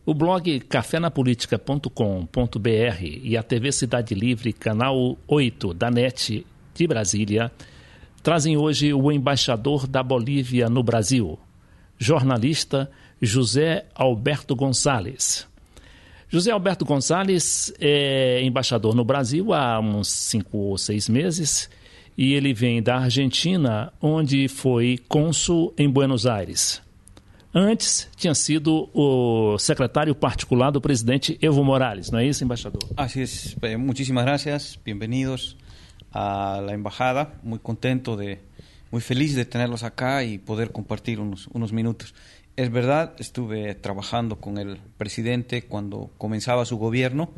O blog cafenapolitica.com.br e a TV Cidade Livre, canal 8 da NET de Brasília, trazem hoje o embaixador da Bolívia no Brasil, jornalista José Alberto González. José Alberto González é embaixador no Brasil há uns 5 ou 6 meses e ele vem da Argentina, onde foi cônsul em Buenos Aires. Antes, tinha sido o secretário particular do presidente Evo Morales, ¿no es eso, embaixador? Así es. Muchísimas gracias. Bienvenidos a la embajada. Muy feliz de tenerlos acá y poder compartir unos minutos. Es verdad, estuve trabajando con el presidente cuando comenzaba su gobierno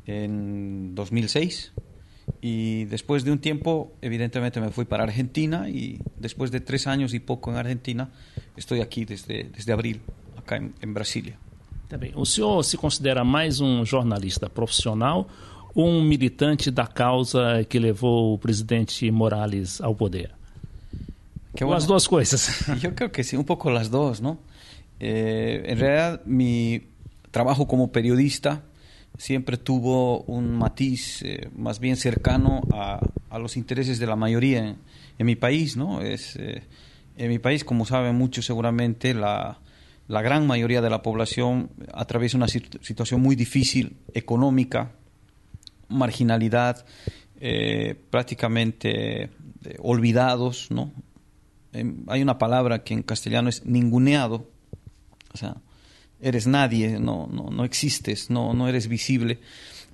en 2006 y después de un tiempo, evidentemente, me fui para Argentina y después de 3 años y poco en Argentina, estoy aquí desde abril, acá en Brasília. Tá bem. O senhor se considera mais um jornalista profissional ou um militante da causa que levou o presidente Morales ao poder? Bueno, las dos cosas. Yo creo que sí, un poco las dos, ¿no? En realidad, mi trabajo como periodista siempre tuvo un matiz más bien cercano a los intereses de la mayoría en mi país, ¿no? En mi país, como saben muchos seguramente, la gran mayoría de la población atraviesa una situación muy difícil, económica, marginalidad, prácticamente olvidados, ¿no? Hay una palabra que en castellano es ninguneado, o sea, eres nadie, no existes, no eres visible.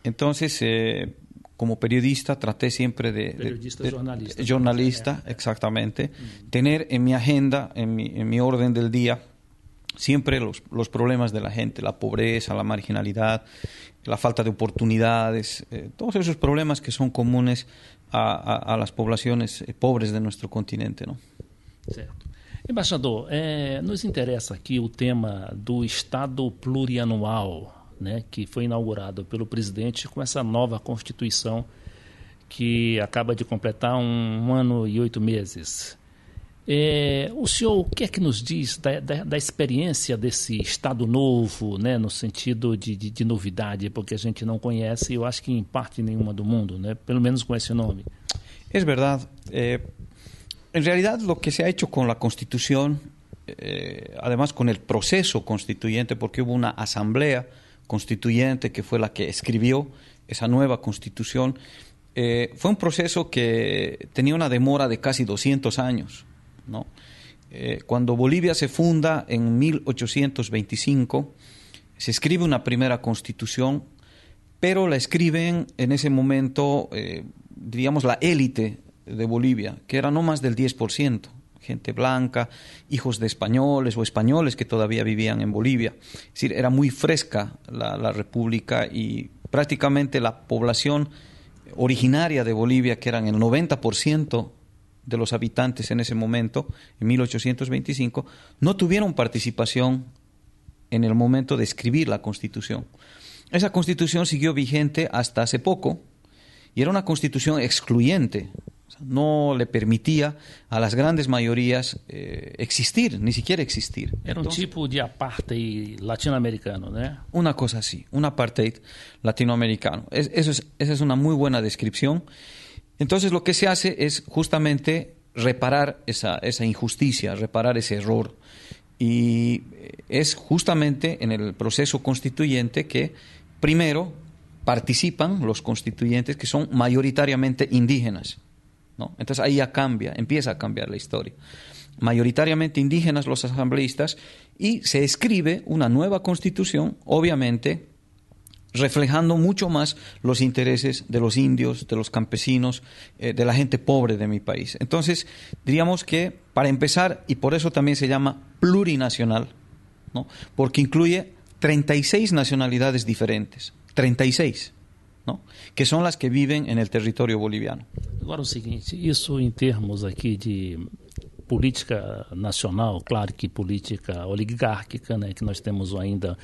Entonces, como periodista traté siempre jornalista, exactamente, tener en mi agenda, en mi orden del día, siempre los problemas de la gente, la pobreza, la marginalidad, la falta de oportunidades, todos esos problemas que son comunes a las poblaciones pobres de nuestro continente, ¿no? Certo. Embaixador, nos interessa aqui o tema do Estado plurianual, né, que foi inaugurado pelo presidente com essa nova Constituição que acaba de completar 1 ano e 8 meses. O senhor, o que é que nos diz da experiência desse Estado novo, né, no sentido de novidade, porque a gente não conhece, eu acho que em parte nenhuma do mundo, né, pelo menos com esse nome? Es verdad. En realidad, lo que se ha hecho con la Constitución, además con el proceso constituyente, porque hubo una asamblea constituyente que fue la que escribió esa nueva Constitución, fue un proceso que tenía una demora de casi 200 años, ¿no? Cuando Bolivia se funda en 1825, se escribe una primera Constitución, pero la escriben en ese momento, diríamos, la élite de Bolivia, que era no más del 10%, gente blanca, hijos de españoles o españoles que todavía vivían en Bolivia. Es decir, era muy fresca la república y prácticamente la población originaria de Bolivia, que eran el 90% de los habitantes en ese momento, en 1825, no tuvieron participación en el momento de escribir la Constitución. Esa Constitución siguió vigente hasta hace poco y era una Constitución excluyente. No le permitía a las grandes mayorías existir, ni siquiera existir. Era un tipo de apartheid latinoamericano, ¿no? Una cosa así, un apartheid latinoamericano. Esa es una muy buena descripción. Entonces lo que se hace es justamente reparar esa injusticia, reparar ese error. Y es justamente en el proceso constituyente que primero participan los constituyentes que son mayoritariamente indígenas, ¿no? Entonces ahí ya empieza a cambiar la historia. Mayoritariamente indígenas los asambleístas y se escribe una nueva constitución, obviamente reflejando mucho más los intereses de los indios, de los campesinos, de la gente pobre de mi país. Entonces, diríamos que para empezar, y por eso también se llama plurinacional, ¿no? Porque incluye 36 nacionalidades diferentes, 36. Não? Que são as que vivem no território boliviano. Agora o seguinte, isso em termos aqui de política nacional, claro que política oligárquica, né, que nós temos ainda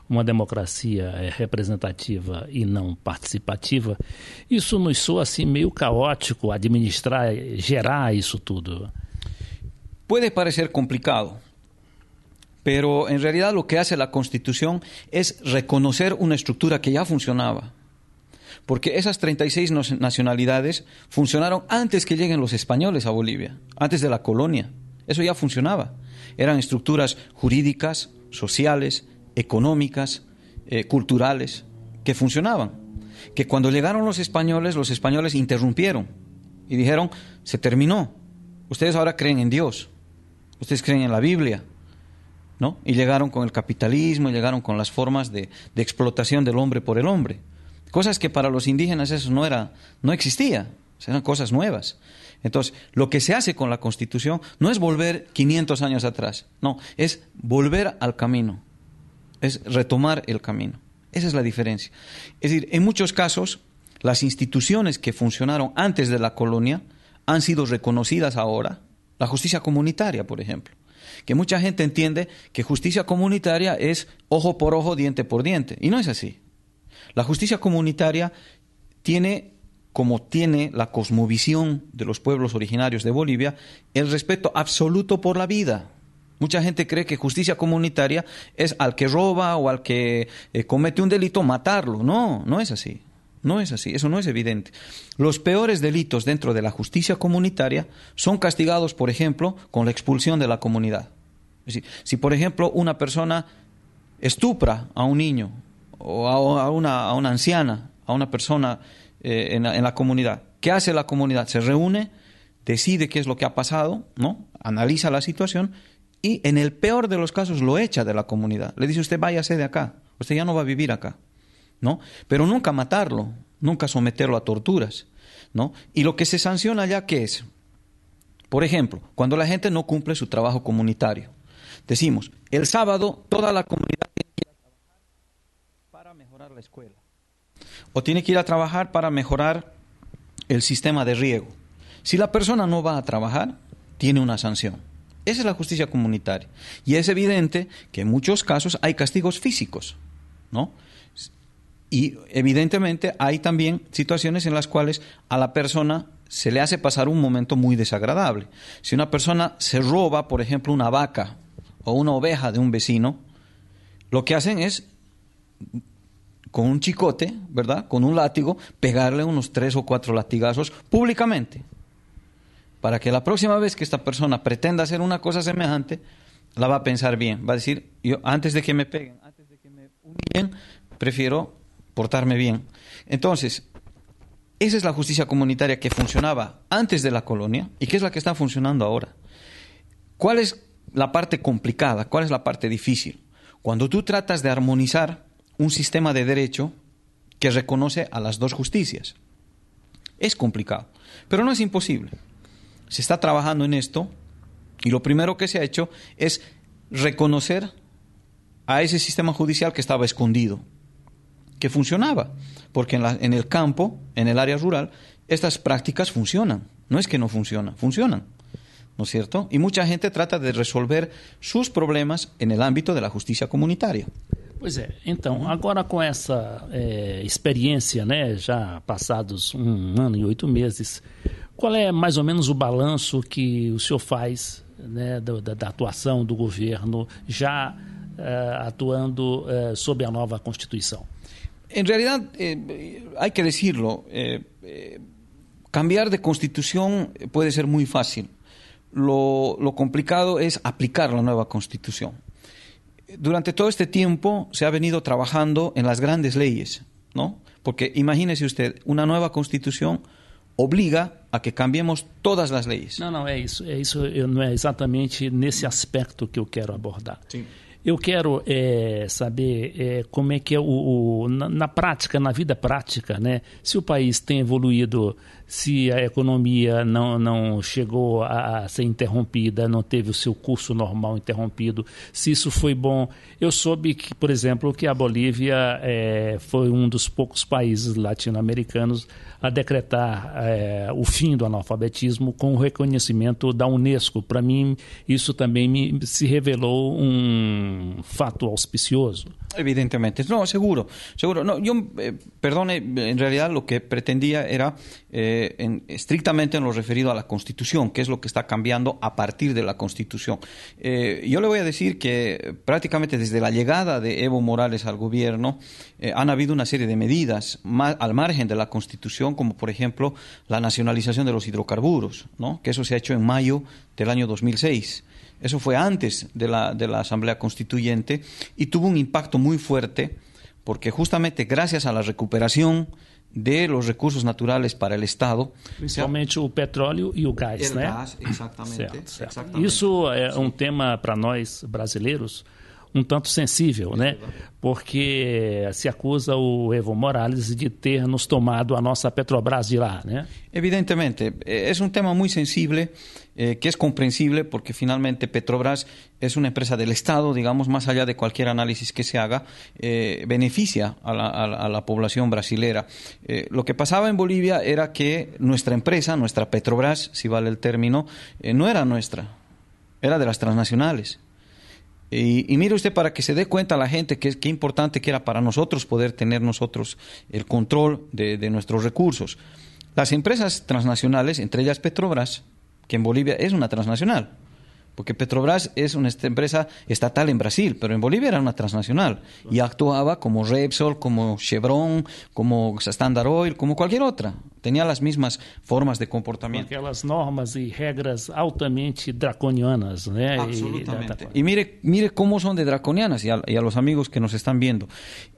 uma democracia representativa e não participativa, isso nos soa assim meio caótico administrar, gerar isso tudo. Puede parecer complicado, Pero en realidad lo que hace la Constitución es reconocer una estructura que ya funcionaba. Porque esas 36 nacionalidades funcionaron antes que lleguen los españoles a Bolivia, antes de la colonia. Eso ya funcionaba. Eran estructuras jurídicas, sociales, económicas, culturales, que funcionaban. Que cuando llegaron los españoles interrumpieron y dijeron, se terminó. Ustedes ahora creen en Dios, ustedes creen en la Biblia, ¿no? Y llegaron con el capitalismo, llegaron con las formas de explotación del hombre por el hombre. Cosas que para los indígenas eso no existía, eran cosas nuevas. Entonces, lo que se hace con la Constitución no es volver 500 años atrás, no, es volver al camino, es retomar el camino. Esa es la diferencia. Es decir, en muchos casos, las instituciones que funcionaron antes de la colonia han sido reconocidas ahora. La justicia comunitaria, por ejemplo. Que mucha gente entiende que justicia comunitaria es ojo por ojo, diente por diente. Y no es así. La justicia comunitaria tiene, como tiene la cosmovisión de los pueblos originarios de Bolivia, el respeto absoluto por la vida. Mucha gente cree que justicia comunitaria es al que roba o al que comete un delito matarlo. No, no es así. No es así, eso no es evidente. Los peores delitos dentro de la justicia comunitaria son castigados, por ejemplo, con la expulsión de la comunidad. Es decir, si por ejemplo una persona estupra a un niño o a una anciana, a una persona en la comunidad, ¿qué hace la comunidad? Se reúne, decide qué es lo que ha pasado, ¿no? Analiza la situación y en el peor de los casos lo echa de la comunidad. Le dice, usted váyase de acá, usted ya no va a vivir acá, ¿no? Pero nunca matarlo, nunca someterlo a torturas, ¿no? Y lo que se sanciona allá, ¿qué es? Por ejemplo, cuando la gente no cumple su trabajo comunitario. Decimos, el sábado toda la comunidad tiene que ir a trabajar para mejorar la escuela. O tiene que ir a trabajar para mejorar el sistema de riego. Si la persona no va a trabajar, tiene una sanción. Esa es la justicia comunitaria. Y es evidente que en muchos casos hay castigos físicos, ¿no? Y evidentemente hay también situaciones en las cuales a la persona se le hace pasar un momento muy desagradable. Si una persona se roba, por ejemplo, una vaca o una oveja de un vecino, lo que hacen es, con un chicote, ¿verdad?, con un látigo, pegarle unos 3 o 4 latigazos públicamente, para que la próxima vez que esta persona pretenda hacer una cosa semejante, la va a pensar bien. Va a decir, yo antes de que me peguen, antes de que me humillen, prefiero portarme bien. Entonces, esa es la justicia comunitaria que funcionaba antes de la colonia y que es la que está funcionando ahora. ¿Cuál es la parte complicada? ¿Cuál es la parte difícil? Cuando tú tratas de armonizar un sistema de derecho que reconoce a las dos justicias. Es complicado, pero no es imposible. Se está trabajando en esto y lo primero que se ha hecho es reconocer a ese sistema judicial que estaba escondido, que funcionaba, porque en el campo, en el área rural, estas prácticas funcionan. No es que no funcionan, funcionan, ¿no es cierto? Y mucha gente trata de resolver sus problemas en el ámbito de la justicia comunitaria. Pois é, então, agora com essa experiência, né, já passados 1 ano e 8 meses, qual é mais ou menos o balanço que o senhor faz, né, da atuação do governo já atuando sob a nova Constituição? En realidad, hay que decirlo, cambiar de constitución puede ser muy fácil. Lo complicado es aplicar la nueva constitución. Durante todo este tiempo se ha venido trabajando en las grandes leyes, ¿no? Porque imagínese usted, una nueva constitución obriga a que cambiemos todas as leis. Não, é isso. Não é exatamente nesse aspecto que eu quero abordar. Sim. Eu quero saber como é que é na prática, na vida prática, né? Se o país tem evoluído, se a economia não chegou a ser interrompida, não teve o seu curso normal interrompido, se isso foi bom. Eu soube que, por exemplo, que a Bolívia foi um dos poucos países latino-americanos a decretar o fim do analfabetismo com o reconhecimento da Unesco. Para mim, isso também se revelou um fato auspicioso. Evidentemente, no, seguro. No, yo, perdone, en realidad lo que pretendía era estrictamente en lo referido a la Constitución, que es lo que está cambiando a partir de la Constitución. Yo le voy a decir que prácticamente desde la llegada de Evo Morales al gobierno han habido una serie de medidas al margen de la Constitución, como por ejemplo la nacionalización de los hidrocarburos, ¿no? Que eso se ha hecho en mayo del año 2006. Eso fue antes de la Asamblea Constituyente y tuvo un impacto muy fuerte porque justamente gracias a la recuperación de los recursos naturales para el Estado... Principalmente o petróleo e o gás, né? O gás, exatamente. Certo. Isso é um tema para nós brasileiros um tanto sensível, né? Porque se acusa o Evo Morales de ter nos tomado a nossa Petrobras de lá, né? Evidentemente, es un tema muy sensible, que es comprensible porque finalmente Petrobras es una empresa del Estado, digamos, más allá de cualquier análisis que se haga, beneficia a la población brasilera. Lo que pasaba en Bolivia era que nuestra empresa, nuestra Petrobras, si vale el término, no era nuestra, era de las transnacionales. Y mire usted, para que se dé cuenta la gente qué importante que era para nosotros poder tener nosotros el control de nuestros recursos. Las empresas transnacionales, entre ellas Petrobras, que en Bolivia es una transnacional, porque Petrobras es una empresa estatal en Brasil, pero en Bolivia era una transnacional y actuaba como Repsol, como Chevron, como Standard Oil, como cualquier otra. Tenía las mismas formas de comportamiento. Aquelas normas y reglas altamente draconianas, ¿né? Absolutamente. Y mire cómo son de draconianas, y a los amigos que nos están viendo.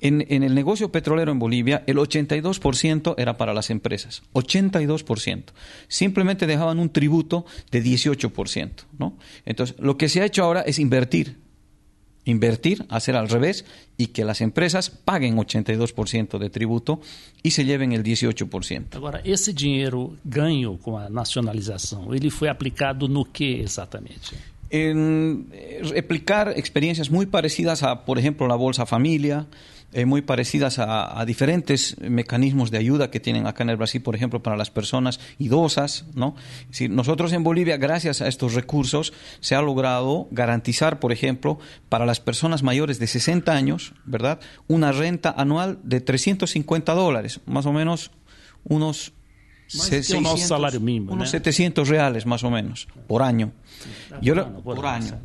En el negocio petrolero en Bolivia, el 82% era para las empresas. 82%. Simplemente dejaban un tributo de 18%, ¿no? Entonces, lo que se ha hecho ahora es invertir, hacer al revés y que las empresas paguen 82% de tributo y se lleven el 18%. Agora, esse dinheiro ganho com a nacionalização, ele foi aplicado no que exatamente? En replicar experiencias muy parecidas a, por ejemplo, la Bolsa Familia, muy parecidas a diferentes mecanismos de ayuda que tienen acá en el Brasil, por ejemplo, para las personas idosas, ¿no? Es decir, nosotros en Bolivia, gracias a estos recursos, se ha logrado garantizar, por ejemplo, para las personas mayores de 60 años, ¿verdad?, una renta anual de $350, más o menos unos... Unos salário mínimo, unos né? $700 más o menos por año.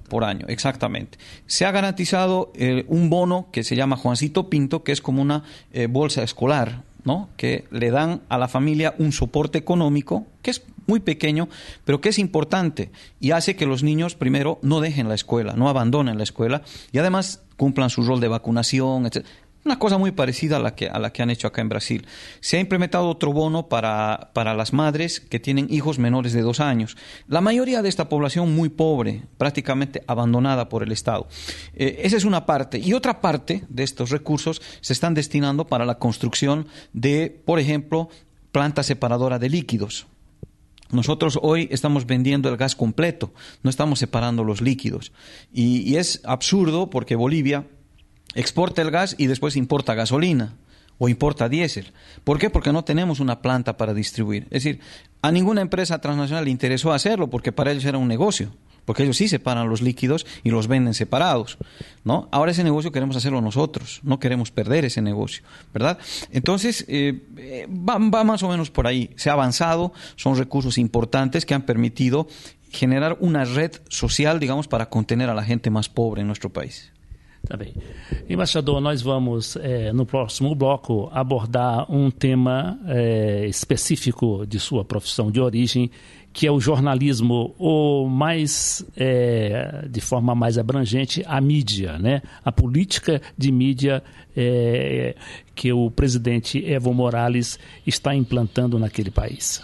Por año, exactamente. Se ha garantizado un bono que se llama Juancito Pinto, que es como una bolsa escolar, ¿no?, que le dan a la familia un soporte económico que es muy pequeño, pero que es importante y hace que los niños primero no dejen la escuela, no abandonen la escuela y además cumplan su rol de vacunación, etc. Una cosa muy parecida a la que han hecho acá en Brasil. Se ha implementado otro bono para las madres que tienen hijos menores de 2 años. La mayoría de esta población muy pobre, prácticamente abandonada por el Estado. Esa es una parte. Y otra parte de estos recursos se están destinando para la construcción de, por ejemplo, planta separadora de líquidos. Nosotros hoy estamos vendiendo el gas completo, no estamos separando los líquidos. Y es absurdo porque Bolivia exporta el gas y después importa gasolina o importa diésel. ¿Por qué? Porque no tenemos una planta para distribuir. Es decir, a ninguna empresa transnacional le interesó hacerlo porque para ellos era un negocio, porque ellos sí separan los líquidos y los venden separados, ¿no? Ahora ese negocio queremos hacerlo nosotros, no queremos perder ese negocio, ¿verdad? Entonces, va más o menos por ahí. Se ha avanzado, son recursos importantes que han permitido generar una red social, digamos, para contener a la gente más pobre en nuestro país. Tá bem. Embaixador, nós vamos, no próximo bloco, abordar um tema específico de sua profissão de origem, que é o jornalismo, ou mais, de forma mais abrangente, a mídia, né? A política de mídia que o presidente Evo Morales está implantando naquele país.